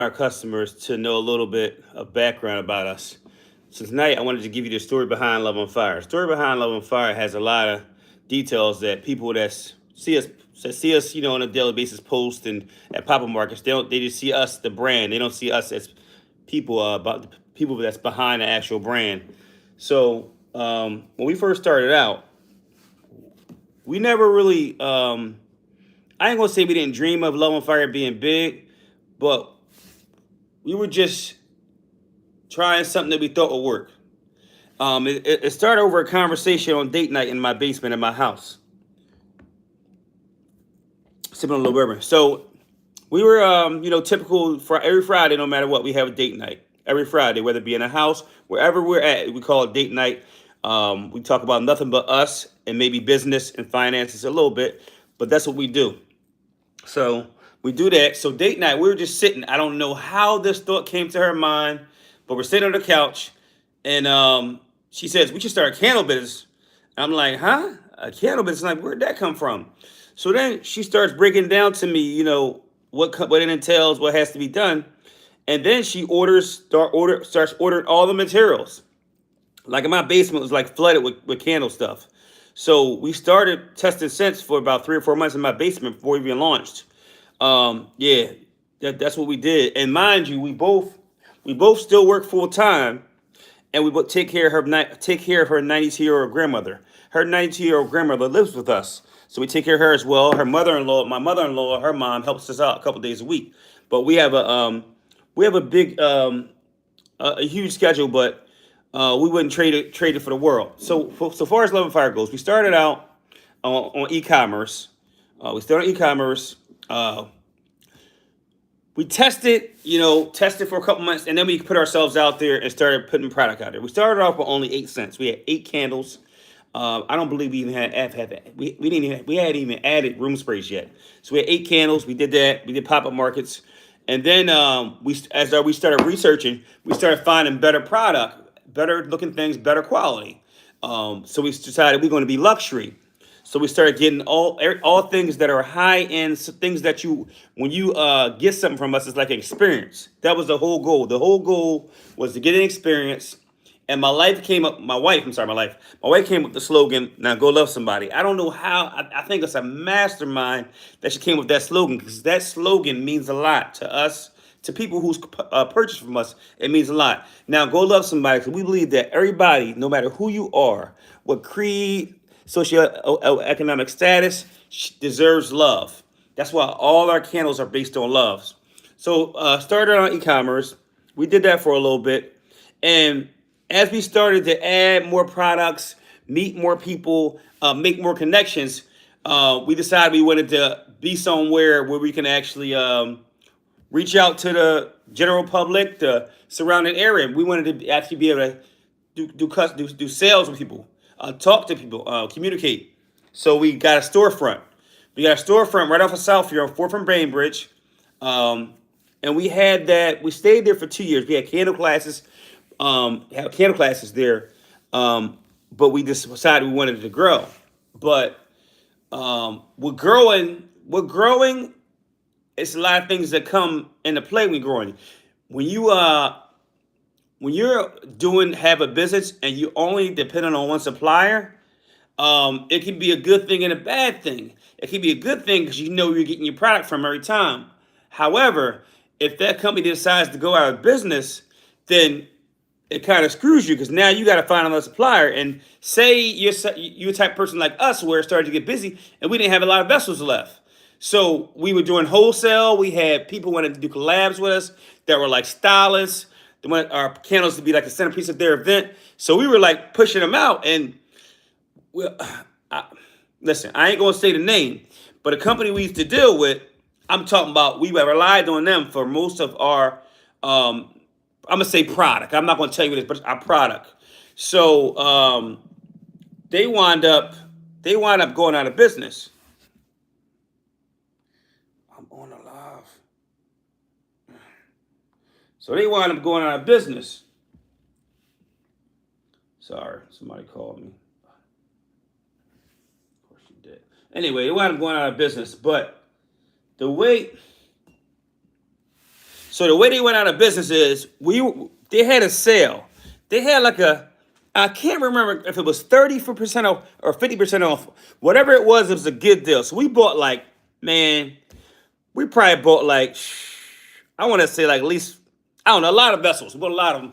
our customers to know a little bit of background about us. So tonight, I wanted to give you the story behind Love on Fire. Story behind Love on Fire has a lot of details that people that see us, on a daily basis post and at pop-up markets. They just see us, the brand. They don't see us as people about the people that's behind the actual brand. So when we first started out, we never really. I ain't gonna say we didn't dream of Love on Fire being big, but we were just trying something that we thought would work. It started over a conversation on date night in my basement in my house, sipping on a little bourbon. So we were, typical for every Friday, no matter what, we have a date night every Friday, whether it be in a house, wherever we're at. We call it date night. We talk about nothing but us and maybe business and finances a little bit, but that's what we do. So we do that. So date night, we were just sitting. I don't know how this thought came to her mind, but we're sitting on the couch, and she says we should start a candle business. I'm like, huh? A candle business? Like, where'd that come from? So then she starts breaking down to me, what it entails, what has to be done, and then she starts ordering all the materials. Like in my basement was like flooded with candle stuff. So we started testing scents for about 3 or 4 months in my basement before we even launched. Yeah, that's what we did. And mind you, we both still work full time, and we both take care of her 92-year-old grandmother. Her 92-year-old grandmother lives with us, so we take care of her as well. My mother-in-law, her mom helps us out a couple days a week. But we have a big a huge schedule, but we wouldn't trade it for the world. So far as Love and Fire goes, we started out on e-commerce. We started on e-commerce. We tested for a couple months, and then we put ourselves out there and started putting product out there. We started off with only 8 cents. We had 8 candles. I don't believe we even we hadn't even added room sprays yet. So we had 8 candles. We did that. We did pop up markets, and then we started researching, we started finding better product, better looking things, better quality. So we decided we're going to be luxury. So we started getting all things that are high end, things that when you get something from us, it's like an experience. That was the whole goal. The whole goal was to get an experience. And my wife came up with the slogan, "Now go love somebody." I don't know how. I think it's a mastermind that she came up with that slogan, because that slogan means a lot to us, to people who's purchased from us. It means a lot. Now go love somebody, because we believe that everybody, no matter who you are, what creed, socioeconomic status, deserves love. That's why all our candles are based on loves. So started on e-commerce. We did that for a little bit, and as we started to add more products, meet more people, make more connections, we decided we wanted to be somewhere where we can actually reach out to the general public, the surrounding area. We wanted to actually be able to do sales with people, talk to people, communicate. So we got a storefront. We got a storefront right off of South here on 4th and Bainbridge. And we had that. We stayed there for 2 years. We had candle classes there, but we just decided we wanted to grow. But we're growing. We're growing. It's a lot of things that come into play when you're growing. When you when you're have a business and you only dependent on one supplier, it can be a good thing and a bad thing. It can be a good thing because you know you're getting your product from every time. However, if that company decides to go out of business, then it kind of screws you, because now you got to find another supplier. And say you're a type of person like us where it started to get busy and we didn't have a lot of vessels left. So we were doing wholesale. We had people wanting to do collabs with us that were like stylists. They wanted our candles to be like the centerpiece of their event. So we were like pushing them out. And well, listen, I ain't going to say the name, but a company we used to deal with, I'm talking about, we relied on them for most of our, I'm going to say product. I'm not going to tell you what it is, but our product. So they wound up going out of business. I'm on a live. So they wound up going out of business. Sorry, somebody called me. Of course you did. Anyway, they wound up going out of business. But the way So the way they went out of business is they had a sale. They had like I can't remember if it was 30% off or 50% off. Whatever it was a good deal. So we bought like, man, we probably bought like, I want to say like at least, I don't know, a lot of vessels. We bought a lot of them.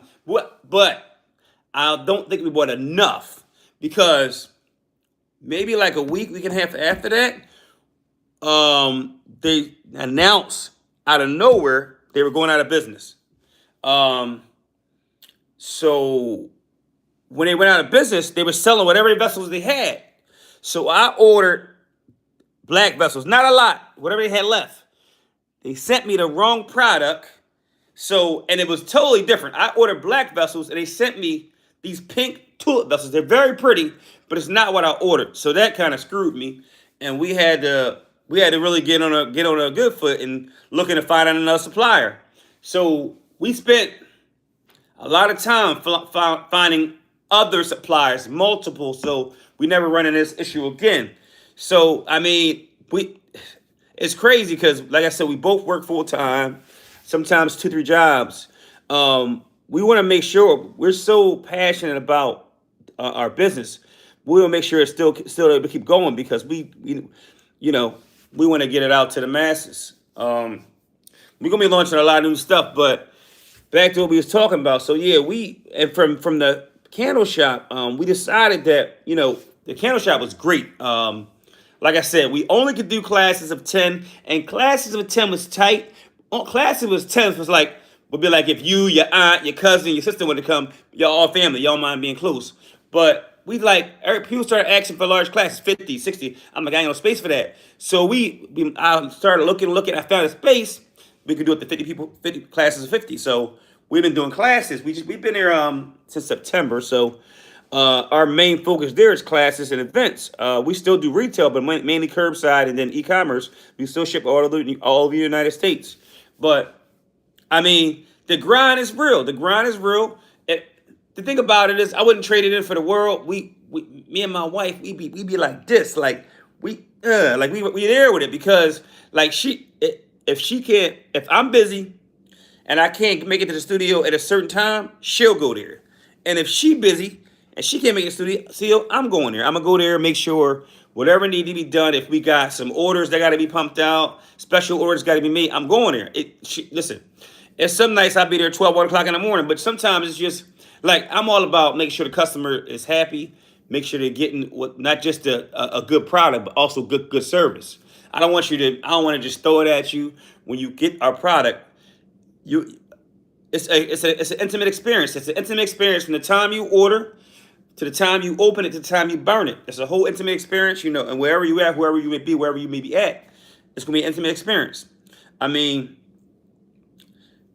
But I don't think we bought enough because maybe like a week and a half after that, they announced out of nowhere they were going out of business. So when they went out of business, they were selling whatever vessels they had. So I ordered black vessels, not a lot, whatever they had left. They sent me the wrong product. So, and it was totally different. I ordered black vessels and they sent me these pink tulip vessels. They're very pretty, but it's not what I ordered. So that kind of screwed me. And we had to really get on a good foot and looking to find another supplier. So we spent a lot of time finding other suppliers, multiple, so we never run into this issue again. So I mean, it's crazy because, like I said, we both work full time, sometimes 2-3 jobs. We want to make sure we're so passionate about our business. We want to make sure it's still able to keep going because we want to get it out to the masses. We're gonna be launching a lot of new stuff, but back to what we was talking about. So yeah, from the candle shop, we decided that the candle shop was great. Like I said, we only could do classes of 10, and classes of 10 was tight. Classes of 10 was like, would be like if you, your aunt, your cousin, your sister wanted to come, y'all all family, y'all mind being close. But we people started asking for large classes, 50, 60. I'm like, I ain't no space for that. So I started looking, I found a space. We could do it to 50 people, 50 classes of 50. So we've been doing classes. We've been here since September. So our main focus there is classes and events. We still do retail, but mainly curbside and then e-commerce. We still ship all over the United States. But I mean, the grind is real. The grind is real. The thing about it is, I wouldn't trade it in for the world. Me and my wife, we be like this, like we there with it because like if I'm busy and I can't make it to the studio at a certain time, she'll go there. And if she busy and she can't make it to the studio, I'm going there. I'm gonna go there and make sure whatever need to be done. If we got some orders that got to be pumped out, special orders got to be made, I'm going there. Listen, it's some nights I'll be there 12, 1 o'clock in the morning, but sometimes it's just like I'm all about making sure the customer is happy, make sure they're getting not just a good product, but also good service. I don't want to just throw it at you when you get our product. It's an intimate experience. It's an intimate experience from the time you order to the time you open it to the time you burn it. It's a whole intimate experience, and wherever you at, wherever you may be at, it's gonna be an intimate experience. I mean,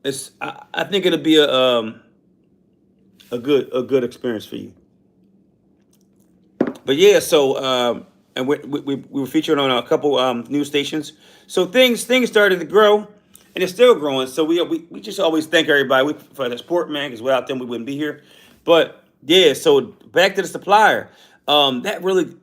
I think it'll be a good experience for you. But yeah, so and we were featured on a couple news stations. So things started to grow, and it's still growing. So we just always thank everybody for the support, man, because without them we wouldn't be here. But yeah, so back to the supplier. That really,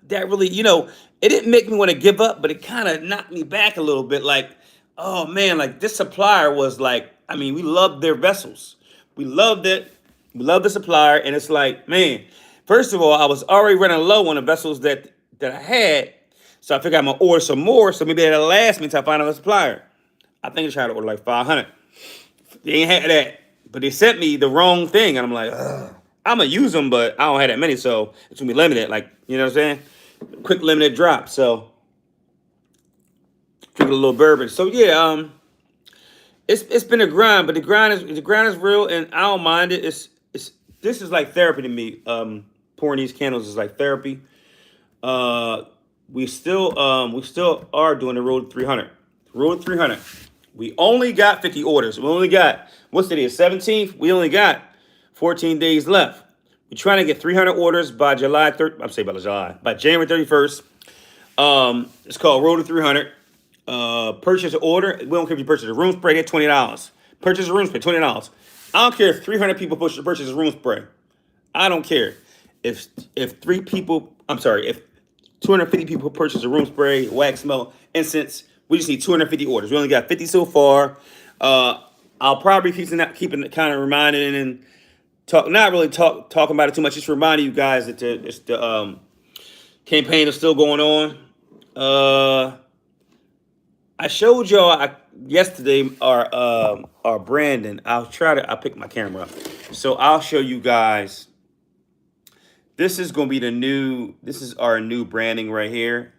it didn't make me want to give up, but it kind of knocked me back a little bit. Like, oh man, like this supplier was like, I mean, we loved their vessels. We loved it. We loved the supplier, and it's like, man. First of all, I was already running low on the vessels that I had, so I figured I'm gonna order some more, so maybe that'll last me until I find another supplier. I think I tried to order like 500. They ain't had that, but they sent me the wrong thing, and I'm like, ugh. I'm gonna use them, but I don't have that many, so it's gonna be limited. Like, you know what I'm saying? Quick limited drop. So drink a little bourbon. So yeah, it's been a grind, but the grind is real, and I don't mind it. This is like therapy to me. Pouring these candles is like therapy. We still are doing the Road 300. Road 300. We only got 50 orders. We only got, what's today, 17th? We only got 14 days left. We're trying to get 300 orders by January 31st. It's called Road to 300. Purchase an order. We don't care if you purchase a room spray, get $20. Purchase a room spray, $20. I don't care if 300 people purchase a room spray. I don't care. If 250 people purchase a room spray, wax melt, incense, we just need 250 orders. We only got 50 so far. I'll probably keeping it kind of reminding and not really talking about it too much. Just reminding you guys that the campaign is still going on. I showed y'all yesterday our branding. I'll pick my camera up, so I'll show you guys. This is going to be this is our new branding right here,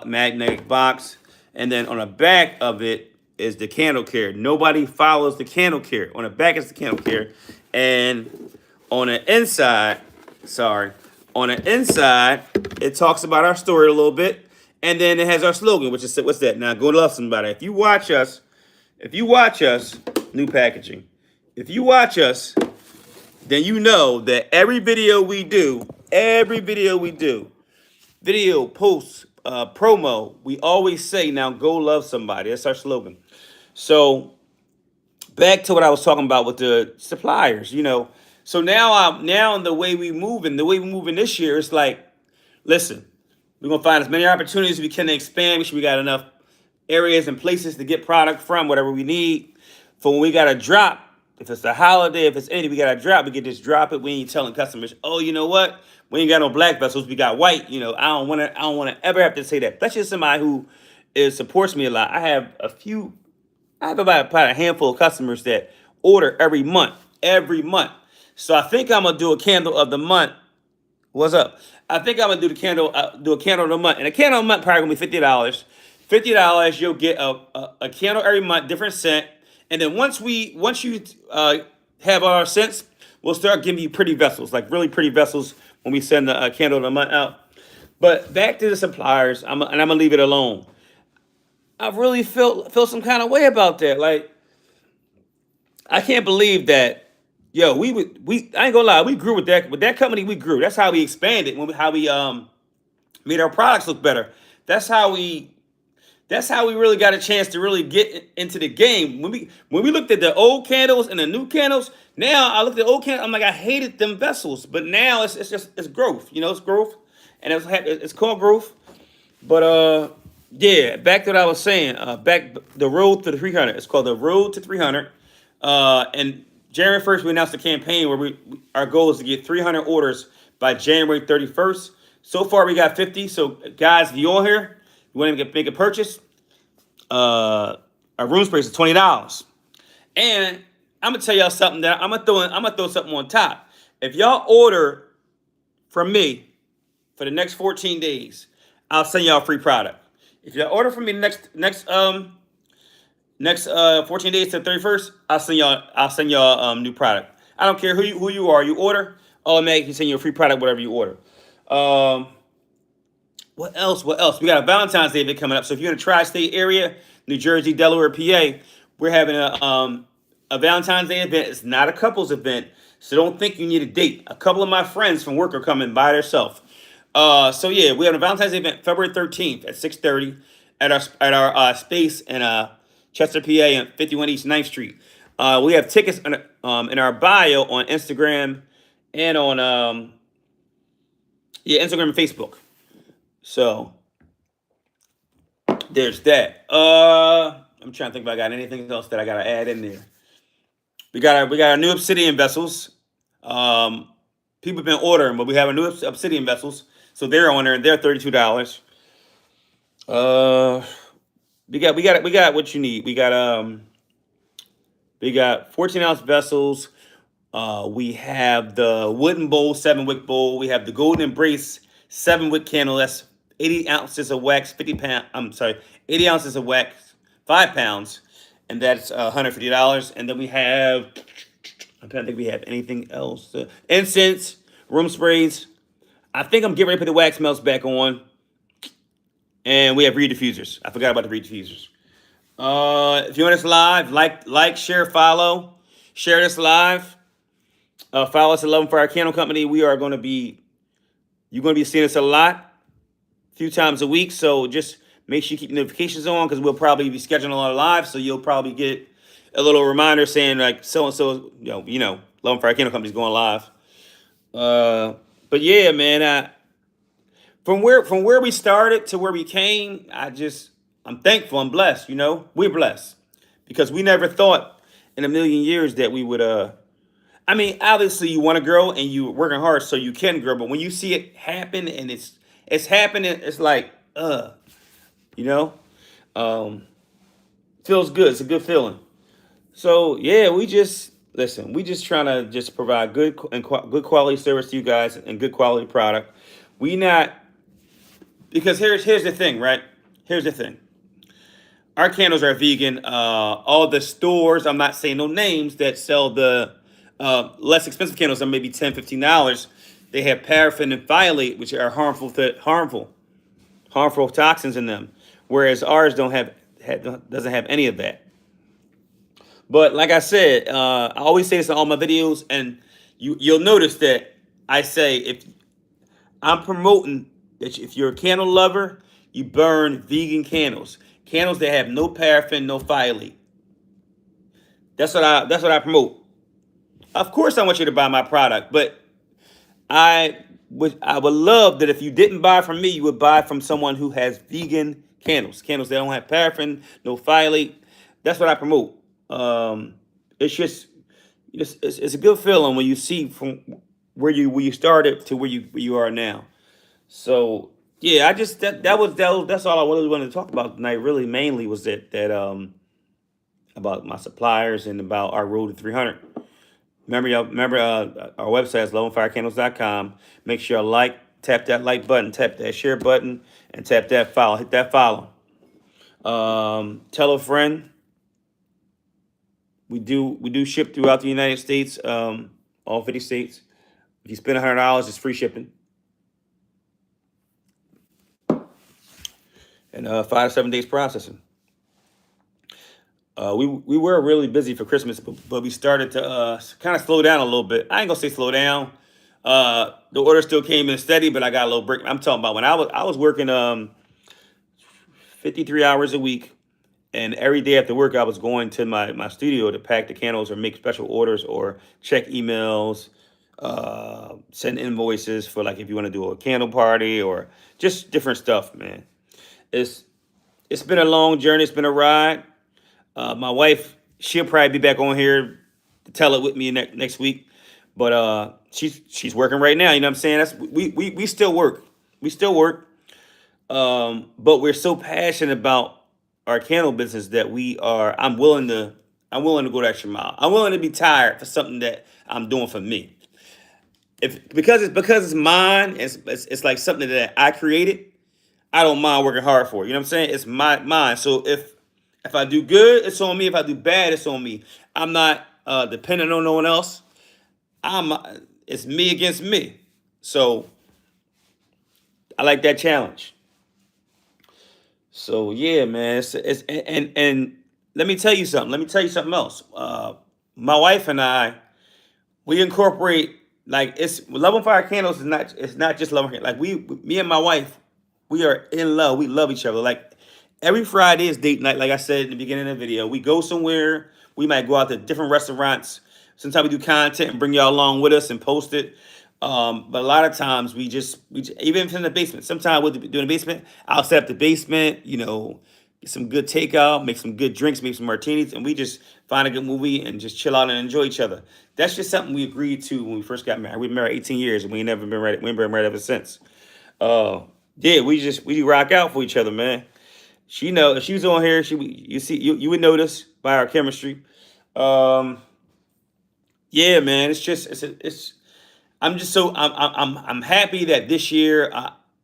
magnetic box, and then on the back of it is the candle care. Nobody follows the candle care. On the back is the candle care, and on the inside, it talks about our story a little bit. And then it has our slogan, which is, what's that? Now, go love somebody. If you watch us, new packaging. If you watch us, then you know that every video we do, video, post, promo, we always say, now go love somebody. That's our slogan. So back to what I was talking about with the suppliers, So now the way we moving this year, it's like, listen, we're going to find as many opportunities as we can to expand. Make sure we got enough areas and places to get product from, whatever we need. For when we got to drop, if it's a holiday, if it's anything, we got to drop, we can just drop it. We ain't telling customers, oh, you know what? We ain't got no black vessels, we got white. I don't want to ever have to say that. That's just somebody who supports me a lot. I have about a handful of customers that order every month. So I think I'm going to do a candle of the month. What's up? I think I'm gonna do a candle of the month, and a candle of the month probably gonna be $50. $50, you'll get a candle every month, different scent, and then once you have all our scents, we'll start giving you pretty vessels, like really pretty vessels, when we send the candle of the month out. But back to the suppliers, I'm gonna leave it alone. I really feel some kind of way about that. Like, I can't believe that. Yo, I ain't gonna lie, we grew with that company. We grew. That's how we expanded. How we made our products look better. That's how we really got a chance to really get into the game. When we looked at the old candles and the new candles, now I looked at the old candles. I'm like, I hated them vessels, but now it's growth. It's growth, and it's called growth. But yeah, back to what I was saying. Back the road to the 300. It's called the road to 300. And January 1st, we announced a campaign where our goal is to get 300 orders by January 31st. So far, we got 50. So, guys, if you're on here, you want to make a purchase, our room space is $20. And I'm gonna tell y'all something that I'm gonna throw something on top. If y'all order from me for the next 14 days, I'll send y'all a free product. If y'all order from me next 14 days to the 31st, I'll send y'all new product. I don't care who you are. You order, automatically send you a free product, whatever you order. What else? We got a Valentine's Day event coming up. So if you're in a tri-state area, New Jersey, Delaware, PA, we're having a Valentine's Day event. It's not a couples event, so don't think you need a date. A couple of my friends from work are coming by themselves. So yeah, we have a Valentine's Day event February 13th at 6:30 at our space in Chester, PA, and 51 East 9th Street. We have tickets in our bio on Instagram and on Instagram and Facebook. So there's that. I'm trying to think if I got anything else that I gotta add in there. We got our new obsidian vessels. People have been ordering, but we have our new obsidian vessels, so they're on there and they're $32. We got what you need. We got 14-ounce vessels. We have the wooden bowl, 7-wick bowl. We have the golden embrace 7-wick candle. That's 80 ounces of wax, 80 ounces of wax, 5 pounds, and that's $150. And then we have, I'm trying to think if we have anything else. Incense, room sprays. I think I'm getting ready to put the wax melts back on. And we have reed diffusers. I forgot about the reed diffusers. If you're on this live, like, share, follow. Share this live. Follow us at LuvOnFire Candle Company. You're going to be seeing us a lot, a few times a week. So just make sure you keep notifications on, because we'll probably be scheduling a lot of live. So you'll probably get a little reminder saying like so-and-so, LuvOnFire Candle Company is going live. But yeah, man, From where we started to where we came, I'm thankful. I'm blessed. We're blessed because we never thought in a million years that we would I mean, obviously you want to grow and you working hard so you can grow, but when you see it happen and it's happening, it's like you know, um, feels good. It's a good feeling. So yeah, we just listen. We just trying to just provide good quality service to you guys and good quality product. We not because here's the thing, right? Here's the thing. Our candles are vegan. All the stores, I'm not saying no names, that sell the less expensive candles, are maybe $10, $15. They have paraffin and phthalate, which are harmful toxins in them. Whereas ours doesn't have any of that. But like I said, I always say this in all my videos, and you'll notice that I say if I'm promoting that if you're a candle lover, you burn vegan candles, candles that have no paraffin, no phthalate. That's what I promote. Of course, I want you to buy my product, but I would love that if you didn't buy from me, you would buy from someone who has vegan candles that don't have paraffin, no phthalate. That's what I promote. It's just it's a good feeling when you see from where you started to where you are now. So yeah, I just that's all I really wanted to talk about tonight. Really, mainly was that about my suppliers and about our road to 300. Remember our website is LuvOnFireCandles.com. Make sure you tap that like button, tap that share button, and tap that follow. Hit that follow. Tell a friend. We do ship throughout the United States, all 50 states. If you spend $100, it's free shipping, and 5 to 7 days processing. We were really busy for Christmas, but we started to kind of slow down a little bit. I ain't gonna say slow down. The order still came in steady, but I got a little break. I'm talking about when I was working 53 hours a week, and every day after work I was going to my studio to pack the candles or make special orders or check emails, send invoices for like if you want to do a candle party or just different stuff, man. It's it's been a long journey. It's been a ride. My wife, she'll probably be back on here to tell it with me next week. But she's working right now. You know what I'm saying? That's we still work. We still work. But we're so passionate about our candle business that I'm willing to go the extra mile. I'm willing to be tired for something that I'm doing for me. If because it's mine, it's like something that I created. I don't mind working hard for it. You know what I'm saying? It's mine. So if I do good, it's on me. If I do bad, it's on me. I'm not dependent on no one else. I'm it's me against me. So I like that challenge. So yeah, man. And let me tell you something. Let me tell you something else. My wife and I, we incorporate like it's love on fire candles is not it's not just love on Candles. Like me and my wife, we are in love. We love each other. Like every Friday is date night. Like I said in the beginning of the video, we go somewhere. We might go out to different restaurants. Sometimes we do content and bring y'all along with us and post it. But a lot of times even if in the basement. Sometimes we'll do in the basement. I'll set up the basement. Get some good takeout, make some good drinks, make some martinis, and we just find a good movie and just chill out and enjoy each other. That's just something we agreed to when we first got married. We've been married 18 years and we ain't never been married. We ain't been married ever since. Yeah, we rock out for each other, man. She know if she was on here, you would notice by our chemistry. Um, yeah, man, it's just it's I'm just so I'm happy that this year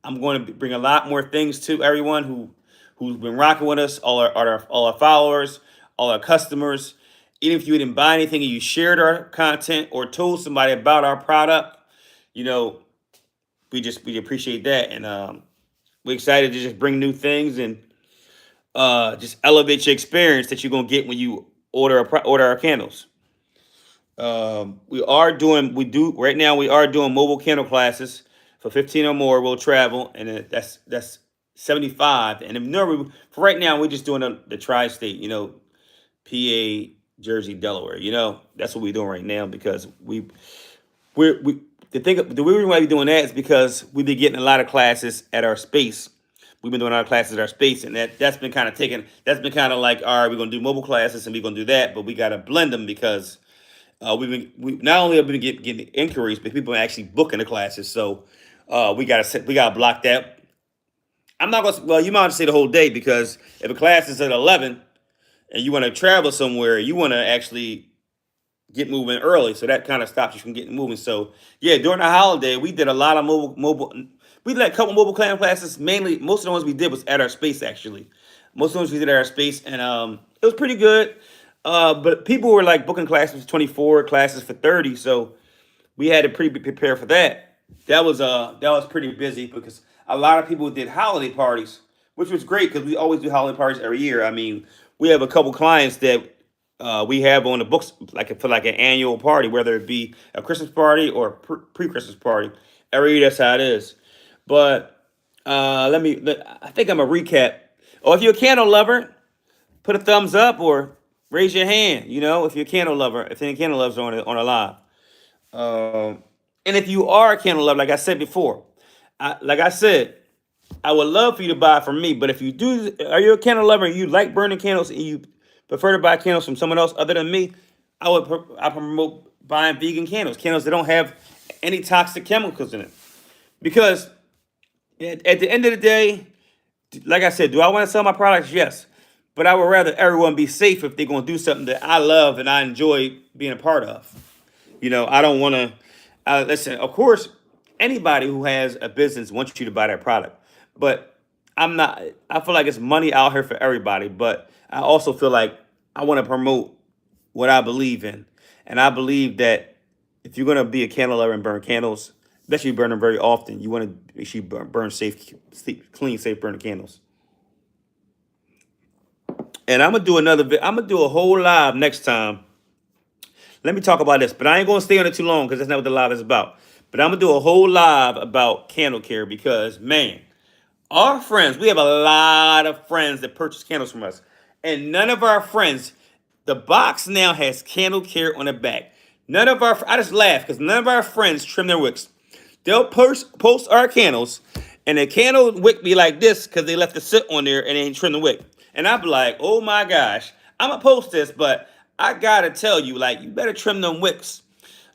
I'm going to bring a lot more things to everyone who's been rocking with us, all our followers, all our customers. Even if you didn't buy anything and you shared our content or told somebody about our product, you know, we appreciate that, and we're excited to just bring new things and just elevate your experience that you're gonna get when you order our candles. Right now we are doing mobile candle classes for 15 or more. We'll travel, and that's 75. And normally for right now we're just doing the tri-state, PA, Jersey, Delaware. That's what we're doing right now because we the reason why we're doing that is because we've been getting a lot of classes at our space, we've been doing our classes at our space, and that's been kind of taken. That's been kind of like, all right, we're gonna do mobile classes and we're gonna do that, but we gotta blend them because we not only have been getting inquiries, but people are actually booking the classes. So we gotta block that. I'm not gonna. Well, you might have to say the whole day because if a class is at 11 and you want to travel somewhere, you want to actually get moving early, so that kind of stops you from getting moving. So yeah, during the holiday, we did a lot of mobile. We did a couple mobile classes. Mainly, most of the ones we did was at our space. Actually, most of the ones we did at our space, and it was pretty good. But people were like booking classes for 24, classes for 30, so we had to pretty prepare for that. That was pretty busy because a lot of people did holiday parties, which was great because we always do holiday parties every year. I mean, we have a couple clients that we have on the books like for like an annual party, whether it be a Christmas party or a pre-Christmas party. Every year, that's how it is. But I think I'm a recap. Or if you're a candle lover, put a thumbs up or raise your hand. You know, if you're a candle lover, if any candle lovers on a live. And if you are a candle lover, like I said before, like I said, I would love for you to buy from me. But if you do, are you a candle lover and you like burning candles and you prefer to buy candles from someone else other than me, I promote buying vegan candles that don't have any toxic chemicals in it. Because at the end of the day, like I said, do I want to sell my products? Yes. But I would rather everyone be safe if they're going to do something that I love and I enjoy being a part of. You know, I don't want to. Listen, of course, anybody who has a business wants you to buy their product. But I'm not. I feel like it's money out here for everybody. But I also feel like I want to promote what I believe in. And I believe that if you're going to be a candle lover and burn candles, especially burn them very often, you want to make sure you burn safe, clean, safe burning candles. And I'm gonna do I'm gonna do a whole live next time. Let me talk about this, but I ain't gonna stay on it too long because that's not what the live is about. But I'm gonna do a whole live about candle care because man, our friends, we have a lot of friends that purchase candles from us, and none of our friends, the box now has candle care on the back. I just laugh because none of our friends trim their wicks. They'll post our candles, and the candle wick be like this because they left it sit on there and they ain't trim the wick. And I'd be like, oh my gosh, I'm gonna post this, but I gotta tell you, like, you better trim them wicks.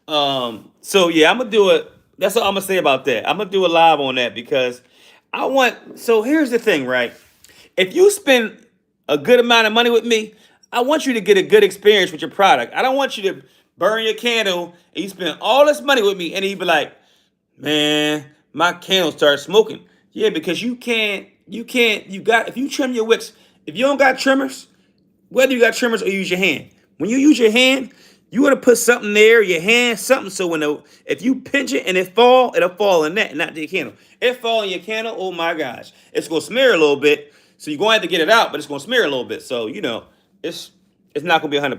So yeah, I'm gonna do it. That's all I'm gonna say about that. I'm gonna do a live on that because so here's the thing, right? If you spend a good amount of money with me, I want you to get a good experience with your product. I don't want you to burn your candle and you spend all this money with me and you be like, man, my candle started smoking. Yeah, because you got, if you trim your wicks, if you don't got trimmers, whether you got trimmers or you use your hand, when you use your hand, you want to put something there, your hand, something, so if you pinch it and it'll fall in that, not the candle. It fall in your candle, oh my gosh. It's going to smear a little bit, so you're going to have to get it out, but it's going to smear a little bit. So, you know, it's not going to be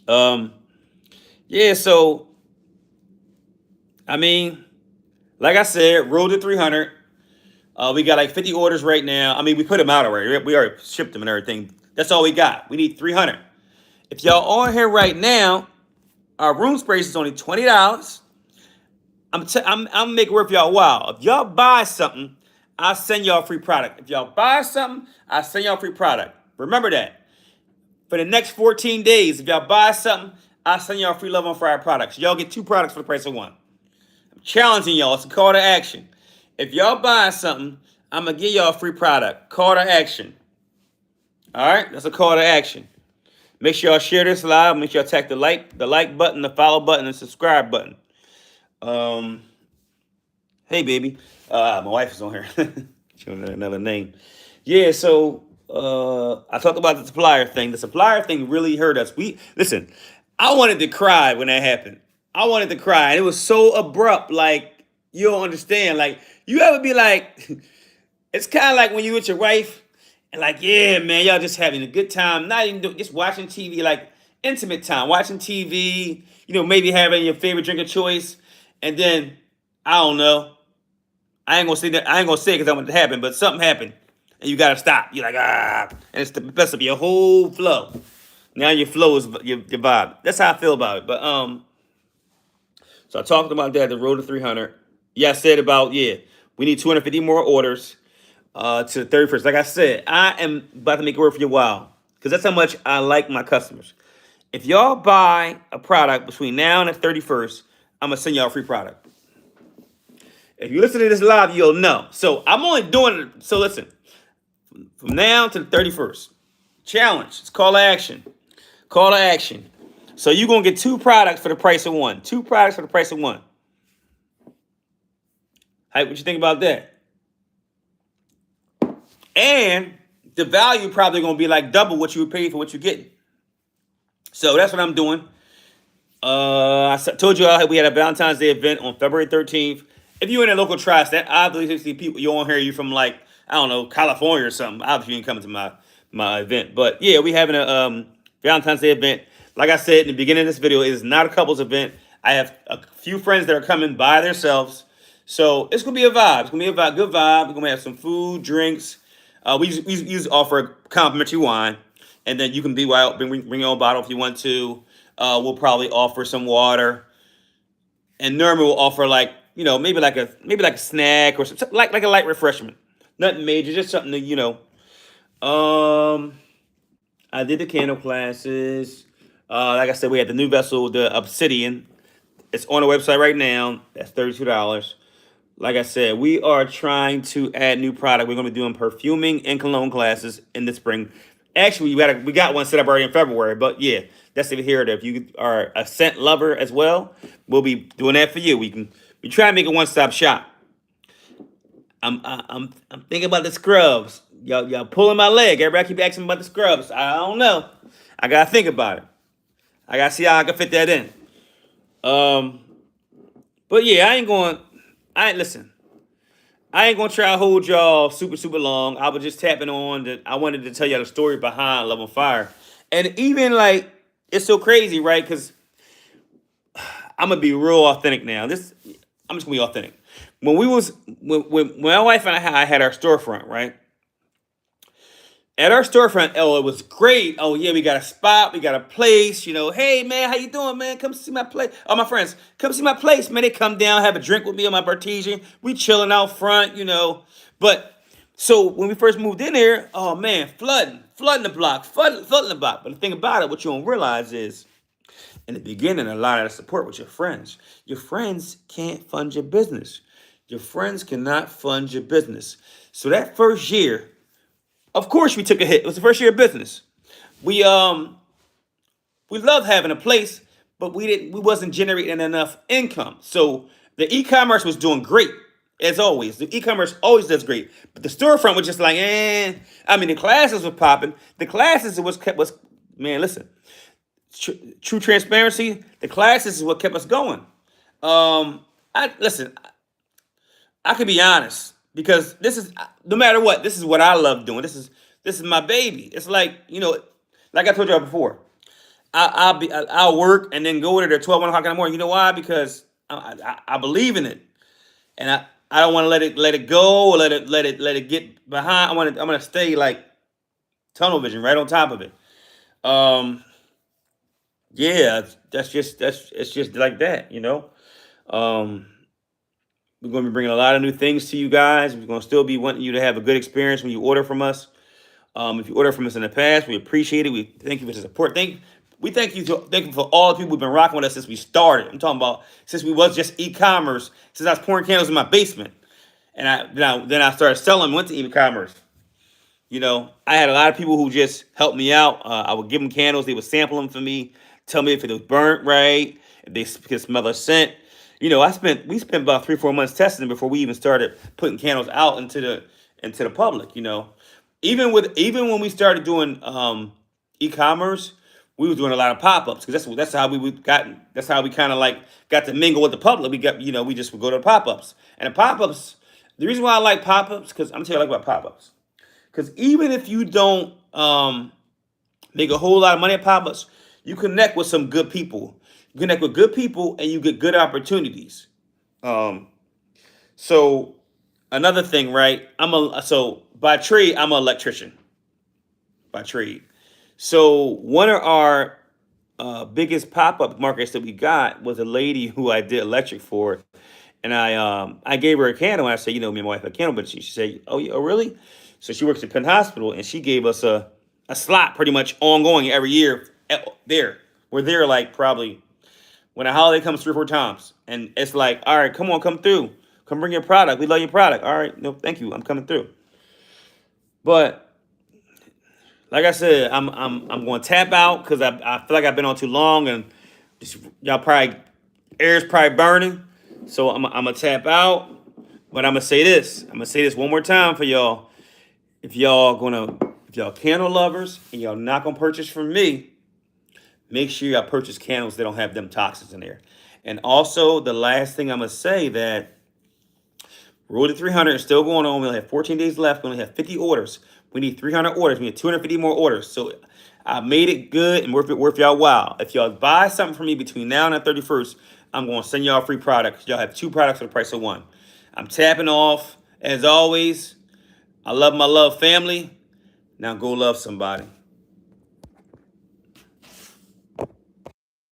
100%. Yeah, so, I mean, like I said, road to 300. We got like 50 orders right now. I mean, we put them out already. We already shipped them and everything. That's all we got. We need 300. If y'all on here right now, our room sprays is only $20. I'm making it worth y'all while. If y'all buy something, I'll send y'all a free product. If y'all buy something, I'll send y'all a free product. Remember that. For the next 14 days, if y'all buy something, I'll send y'all a free LuvOnFire product. So y'all get 2 products for the price of 1. I'm challenging y'all. It's a call to action. If y'all buy something, I'm going to give y'all a free product. Call to action. All right? That's a call to action. Make sure y'all share this live. Make sure y'all tap the like button, the follow button, and subscribe button. Hey, baby. My wife is on here. She don't know another name. Yeah, so I talked about the supplier thing. The supplier thing really hurt us. Listen, I wanted to cry when that happened. I wanted to cry. And it was so abrupt. Like, you don't understand. Like, you ever be like, it's kind of like when you with your wife and like, yeah, man, y'all just having a good time. Not even just watching TV, like intimate time, watching TV, you know, maybe having your favorite drink of choice. And then, I don't know. I ain't gonna say that. I ain't gonna say it because I want it to happen, but something happened and you gotta stop. You're like, and it's the best of your whole flow. Now your flow is your vibe. That's how I feel about it. But so I talked about that, the road to 300. Yeah, I said about, we need 250 more orders. to the 31st. Like I said, I am about to make it worth your while because that's how much I like my customers. If y'all buy a product between now and the 31st, I'm gonna send y'all a free product. If you listen to this live, you'll know. So I'm only doing it. So listen, from now to the 31st, challenge. It's call to action. Call to action. So you're gonna get two products for the price of one. Two products for the price of one. Hey, what you think about that? And the value probably gonna be like double what you would pay for what you're getting. So that's what I'm doing. I told you we had a Valentine's Day event on February 13th. If you're in a local tri-state, obviously people you won't hear you from like I don't know California or something. Obviously you ain't coming to my event, but yeah, we having a Valentine's Day event. Like I said in the beginning of this video, it is not a couples event. I have a few friends that are coming by themselves, so it's gonna be a vibe. It's gonna be a vibe, good vibe. We're gonna have some food, drinks. We usually offer complimentary wine, and then you can bring your own bottle if you want to. We'll probably offer some water, and normally we'll offer like maybe like a snack or something like a light refreshment. Nothing major, just something to. I did the candle classes. Like I said, we had the new vessel, the Obsidian. It's on the website right now. That's $32. Like I said, we are trying to add new product. We're going to be doing perfuming and cologne classes in the spring. Actually, we got one set up already in February, but yeah, that's if here. If you are a scent lover as well, we'll be doing that for you. We try to make a one-stop shop. I'm thinking about the scrubs. Y'all pulling my leg. Everybody keep asking about the scrubs. I don't know. I gotta think about it. I gotta see how I can fit that in. But yeah, listen. I ain't gonna try to hold y'all super long. I was just tapping on that. I wanted to tell y'all the story behind Love on Fire, and even like it's so crazy, right? Because I'm gonna be real authentic now. I'm just gonna be authentic. When my wife and I had our storefront, right? At our storefront, oh, it was great. Oh yeah, we got a spot, we got a place. Hey man, how you doing, man? Come see my place. All my friends, come see my place, man. They come down, have a drink with me on my Bartesian. We chilling out front, But so when we first moved in there, oh man, flooding the block, flooding the block. But the thing about it, what you don't realize is, in the beginning, a lot of the support with your friends. Your friends can't fund your business. Your friends cannot fund your business. So that first year, of course, we took a hit. It was the first year of business. We loved having a place, but we wasn't generating enough income. So the e-commerce was doing great, as always. The e-commerce always does great, but the storefront was just like, eh. I mean, the classes were popping. The classes was man. Listen, true transparency. The classes is what kept us going. Listen. I can be honest because this is no matter what. This is what I love doing. This is my baby. It's like like I told y'all before. I'll work and then go there at 12, 1 o'clock in the morning. You know why? Because I believe in it, and I don't want to let it go or let it get behind. I'm gonna stay like tunnel vision right on top of it. Yeah, it's just like that. We're going to be bringing a lot of new things to you guys. We're going to still be wanting you to have a good experience when you order from us. If you ordered from us in the past, we appreciate it. We thank you for the support. Thank you for all the people who've been rocking with us since we started. I'm talking about since we was just e-commerce, since I was pouring candles in my basement, and then I started selling, went to e-commerce. I had a lot of people who just helped me out. I would give them candles, they would sample them for me, tell me if it was burnt right, if they could smell a scent. We spent about 3-4 months testing before we even started putting candles out into the public. Even when we started doing e-commerce, we were doing a lot of pop-ups because that's how we kind of like got to mingle with the public. We just would go to the pop-ups, and the pop-ups. The reason why I like pop-ups because I'm telling you I like about pop-ups because even if you don't make a whole lot of money at pop-ups, you connect with some good people. You connect with good people and you get good opportunities. So another thing, right? By trade, I'm an electrician. By trade. So one of our biggest pop-up markets that we got was a lady who I did electric for. And I gave her a candle, and I said, me and my wife have a candle, but she said, oh, oh really? So she works at Penn Hospital, and she gave us a slot pretty much ongoing every year there. We're there like probably when a holiday comes 3 or 4 times. And it's like, all right, come on, come through. Come bring your product. We love your product. All right, no, thank you. I'm coming through. But like I said, I'm going to tap out because I feel like I've been on too long, and y'all probably air's probably burning. So I'm gonna tap out. But I'm gonna say this. I'm gonna say this one more time for y'all. If y'all candle lovers and y'all not gonna purchase from me, make sure y'all purchase candles that don't have them toxins in there. And also, the last thing I'm gonna say that Road to 300 is still going on. We only have 14 days left. We only have 50 orders. We need 300 orders. We need 250 more orders. So I made it good and worth y'all while. If y'all buy something from me between now and the 31st, I'm going to send y'all a free product. Y'all have 2 products for the price of 1. I'm tapping off. As always, I love my love family. Now go love somebody.